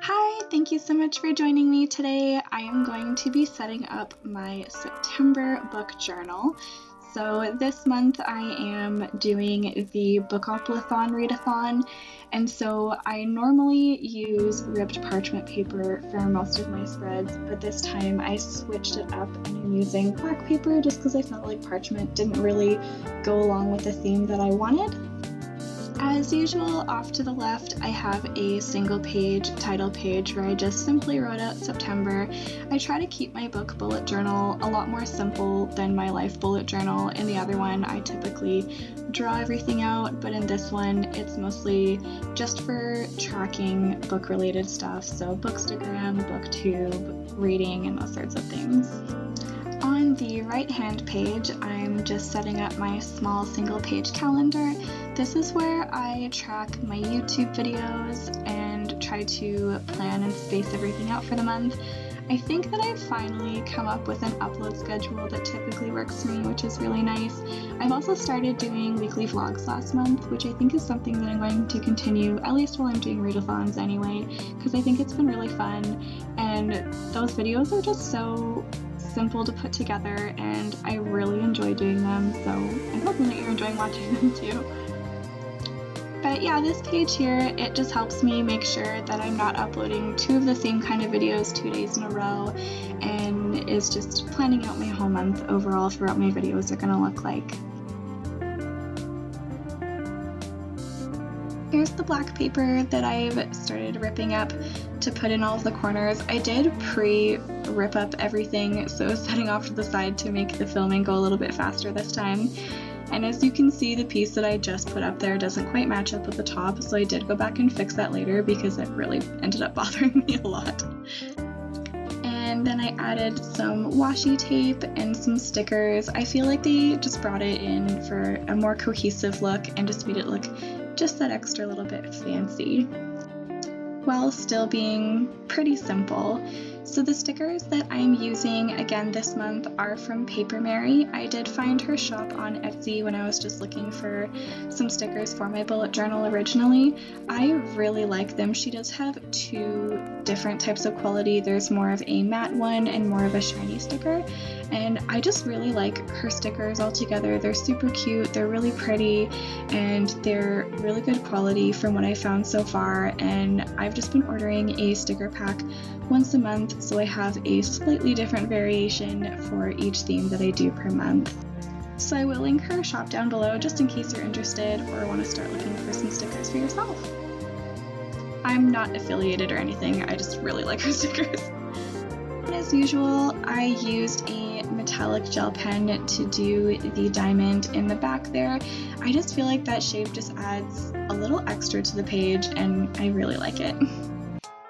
Hi, thank you so much for joining me today. I am going to be setting up my September book journal. So this month I am doing the Bookoplathon readathon, and so I normally use ribbed parchment paper for most of my spreads, but this time I switched it up and I'm using black paper just because I felt like parchment didn't really go along with the theme that I wanted. As usual, off to the left, I have a single page title page where I just simply wrote out September. I try to keep my book bullet journal a lot more simple than my life bullet journal. In the other one, I typically draw everything out, but in this one, it's mostly just for tracking book-related stuff, so Bookstagram, BookTube, reading, and those sorts of things. On the right-hand page, I'm just setting up my small single-page calendar. This is where I track my YouTube videos and try to plan and space everything out for the month. I think that I've finally come up with an upload schedule that typically works for me, which is really nice. I've also started doing weekly vlogs last month, which I think is something that I'm going to continue, at least while I'm doing readathons anyway, because I think it's been really fun, and those videos are just so simple to put together, and I really enjoy doing them, so I'm hoping that you're enjoying watching them too. But yeah, this page here, it just helps me make sure that I'm not uploading two of the same kind of videos 2 days in a row, and is just planning out my whole month overall for what my videos are going to look like. Here's the black paper that I've started ripping up to put in all of the corners. I did pre-rip up everything, so setting off to the side to make the filming go a little bit faster this time. And as you can see, the piece that I just put up there doesn't quite match up with the top, so I did go back and fix that later because it really ended up bothering me a lot. And then I added some washi tape and some stickers. I feel like they just brought it in for a more cohesive look and just made it look just that extra little bit fancy, while still being pretty simple. So the stickers that I'm using again this month are from Paper Mary. I did find her shop on Etsy when I was just looking for some stickers for my bullet journal originally. I really like them. She does have two different types of quality. There's more of a matte one and more of a shiny sticker, and I just really like her stickers altogether. They're super cute, they're really pretty, and they're really good quality from what I found so far, and I've just been ordering a sticker pack once a month, so I have a slightly different variation for each theme that I do per month. So I will link her shop down below just in case you're interested or want to start looking for some stickers for yourself. I'm not affiliated or anything, I just really like her stickers. As usual, I used a metallic gel pen to do the diamond in the back there. I just feel like that shape just adds a little extra to the page, and I really like it.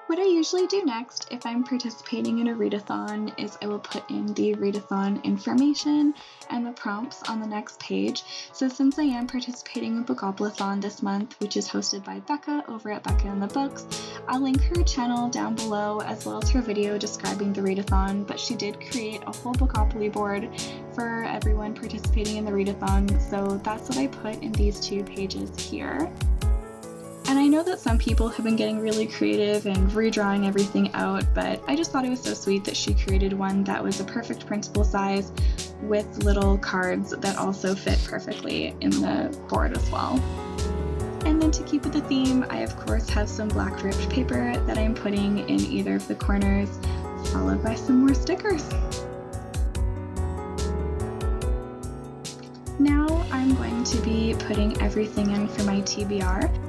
What I usually do next if I'm participating in a readathon is I will put in the readathon information and the prompts on the next page. So since I am participating in Bookoplathon this month, which is hosted by Becca over at Becca and the Books, I'll link her channel down below as well as her video describing the readathon, but she did create a whole Bookopoly board for everyone participating in the readathon, so that's what I put in these 2 pages here. And I know that some people have been getting really creative and redrawing everything out, but I just thought it was so sweet that she created one that was a perfect printable size with little cards that also fit perfectly in the board as well. And then to keep with the theme, I of course have some black ribbed paper that I'm putting in either of the corners, followed by some more stickers. Now I'm going to be putting everything in for my TBR.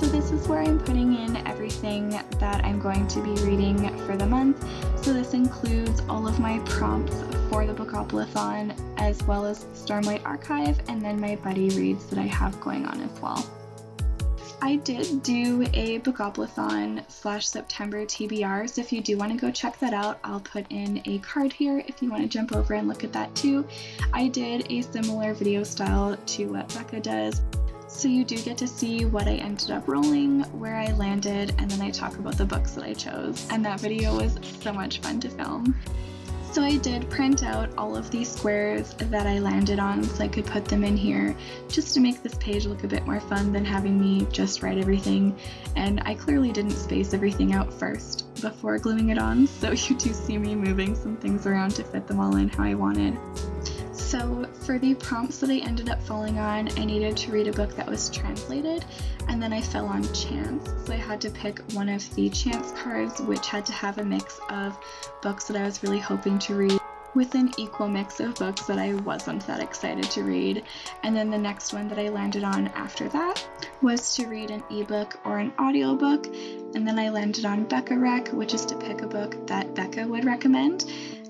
So this is where I'm putting in everything that I'm going to be reading for the month. So this includes all of my prompts for the Bookoplathon, as well as Stormlight Archive, and then my buddy reads that I have going on as well. I did do a Bookoplathon / September TBR, so if you do want to go check that out, I'll put in a card here if you want to jump over and look at that too. I did a similar video style to what Becca does, so you do get to see what I ended up rolling, where I landed, and then I talk about the books that I chose. And that video was so much fun to film. So I did print out all of these squares that I landed on so I could put them in here just to make this page look a bit more fun than having me just write everything. And I clearly didn't space everything out first before gluing it on, so you do see me moving some things around to fit them all in how I wanted. So for the prompts that I ended up falling on, I needed to read a book that was translated, and then I fell on chance. So I had to pick one of the chance cards, which had to have a mix of books that I was really hoping to read with an equal mix of books that I wasn't that excited to read. And then the next one that I landed on after that was to read an ebook or an audiobook. And then I landed on Becca Rec, which is to pick a book that Becca would recommend.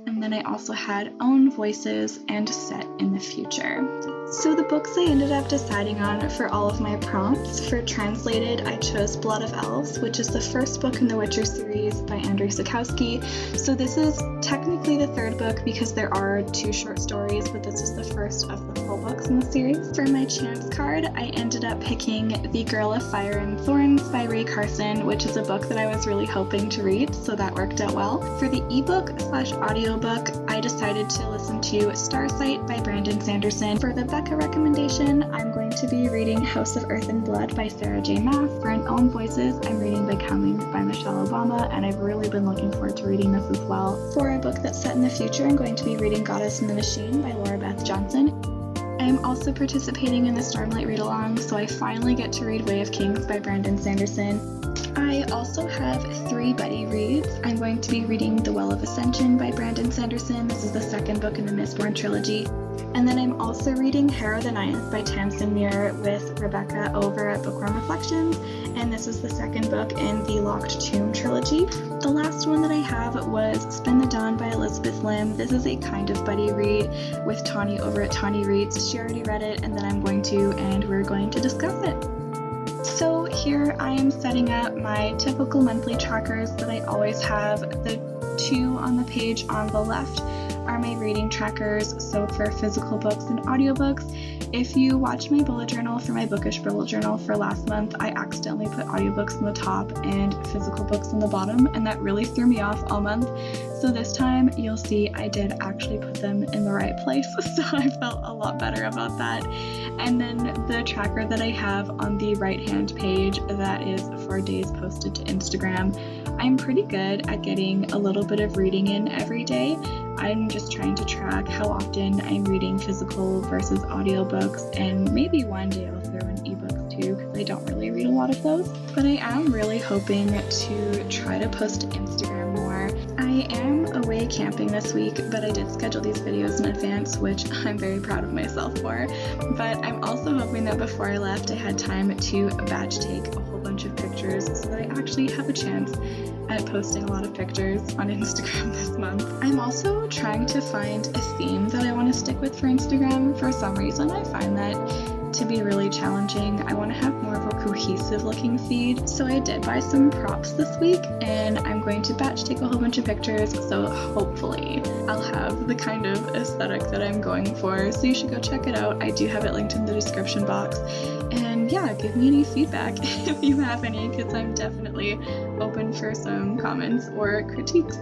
And then I also had own voices and set in the future. So the books I ended up deciding on for all of my prompts, for translated, I chose Blood of Elves, which is the first book in the Witcher series by Andrzej Sapkowski. So this is technically the third book because there are 2 short stories, but this is the first of the full books in the series. For my chance card, I ended up picking The Girl of Fire and Thorns by Ray Carson, which is a book that I was really hoping to read, so that worked out well. For the ebook/audiobook, I decided to listen to Starsight by Brandon Sanderson. For the Becca recommendation, I'm going to be reading House of Earth and Blood by Sarah J. Maas. For an own voices, I'm reading Becoming by Michelle Obama, and I've really been looking forward to reading this as well. For a book that's set in the future, I'm going to be reading Goddess and the Machine by Laura Beth Johnson. I am also participating in the Stormlight read-along, so I finally get to read Way of Kings by Brandon Sanderson. I also have 3 buddy reads. I'm going to be reading The Well of Ascension by Brandon Sanderson. This is the second book in the Mistborn trilogy. And then I'm also reading Harrow the Ninth by Tamsin Muir with Rebecca over at Bookwormreflections, and this is the second book in the Locked Tomb trilogy. The last one that I have was Spin the Dawn by Elizabeth Lim. This is a kind of buddy read with Tawny over at Tawny Reads. She already read it, and then I'm going to, and we're going to discuss it. So here I am setting up my typical monthly trackers that I always have. The 2 on the page on the left are my reading trackers, so for physical books and audiobooks. If you watch my bullet journal for my bookish bullet journal for last month, I accidentally put audiobooks on the top and physical books on the bottom, and that really threw me off all month. So this time you'll see I did actually put them in the right place, so I felt a lot better about that. And then the tracker that I have on the right hand page, that is for days posted to Instagram. I'm pretty good at getting a little bit of reading in every day. I'm just trying to track how often I'm reading physical versus audiobooks, and maybe one day I'll throw in ebooks too, because I don't really read a lot of those. But I am really hoping to try to post to Instagram more. I am away camping this week, but I did schedule these videos in advance, which I'm very proud of myself for. But I'm also hoping that before I left, I had time to batch take a whole bunch of pictures so that I actually have a chance at posting a lot of pictures on Instagram this month. I'm also trying to find a theme that I want to stick with for Instagram. For some reason, I find that to be really challenging. I want to have more of a cohesive looking feed. So I did buy some props this week, and I'm going to batch take a whole bunch of pictures, so hopefully I'll have the kind of aesthetic that I'm going for. So you should go check it out. I do have it linked in the description box. And yeah, give me any feedback if you have any, because I'm definitely open for some comments or critiques.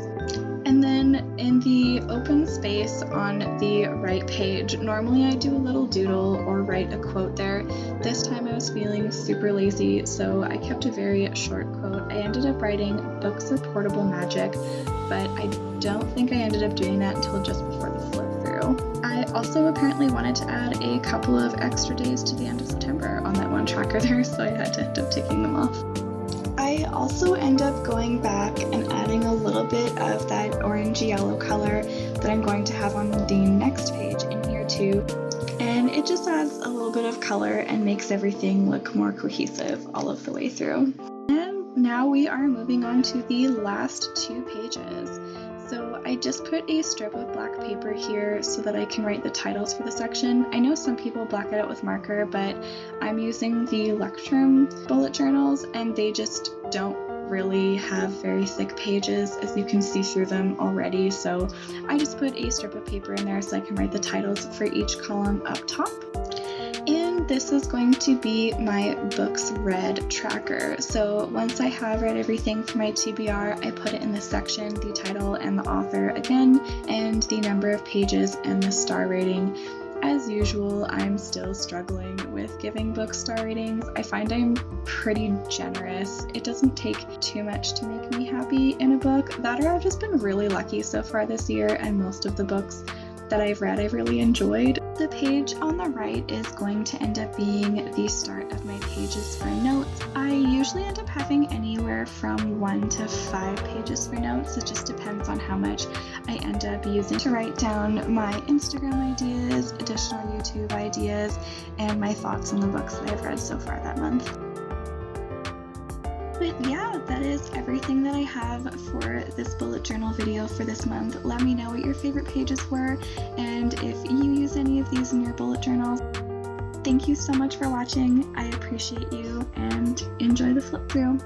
And then in the open space on the right page, normally I do a little doodle or write a quote there. This time I was feeling super lazy, so I kept a very short quote. I ended up writing "Books are portable magic," but I don't think I ended up doing that until just before the flip through. I also apparently wanted to add a couple of extra days to the end of September on that one tracker there, so I had to end up taking them off. I also end up going back and adding a little bit of that orange yellow color that I'm going to have on the next page in here too. And it just adds a little bit of color and makes everything look more cohesive all of the way through. And now we are moving on to the last 2 pages. So I just put a strip of black paper here so that I can write the titles for the section. I know some people black it out with marker, but I'm using the Lectrum bullet journals, and they just don't really have very thick pages, as you can see through them already. So I just put a strip of paper in there so I can write the titles for each column up top. And this is going to be my books read tracker. So once I have read everything for my TBR, I put it in the section, the title and the author again, and the number of pages and the star rating. As usual, I'm still struggling with giving book star ratings. I find I'm pretty generous. It doesn't take too much to make me happy in a book. That or I've just been really lucky so far this year, and most of the books that I've read I've really enjoyed. The page on the right is going to end up being the start of my pages for notes. I usually end up having anywhere from 1 to 5 pages for notes. It just depends on how much I end up using to write down my Instagram ideas, additional YouTube ideas, and my thoughts on the books that I've read so far that month. But yeah, that is everything that I have for this bullet journal video for this month. Let me know what your favorite pages were and if you use any of these in your bullet journals. Thank you so much for watching. I appreciate you and enjoy the flip through.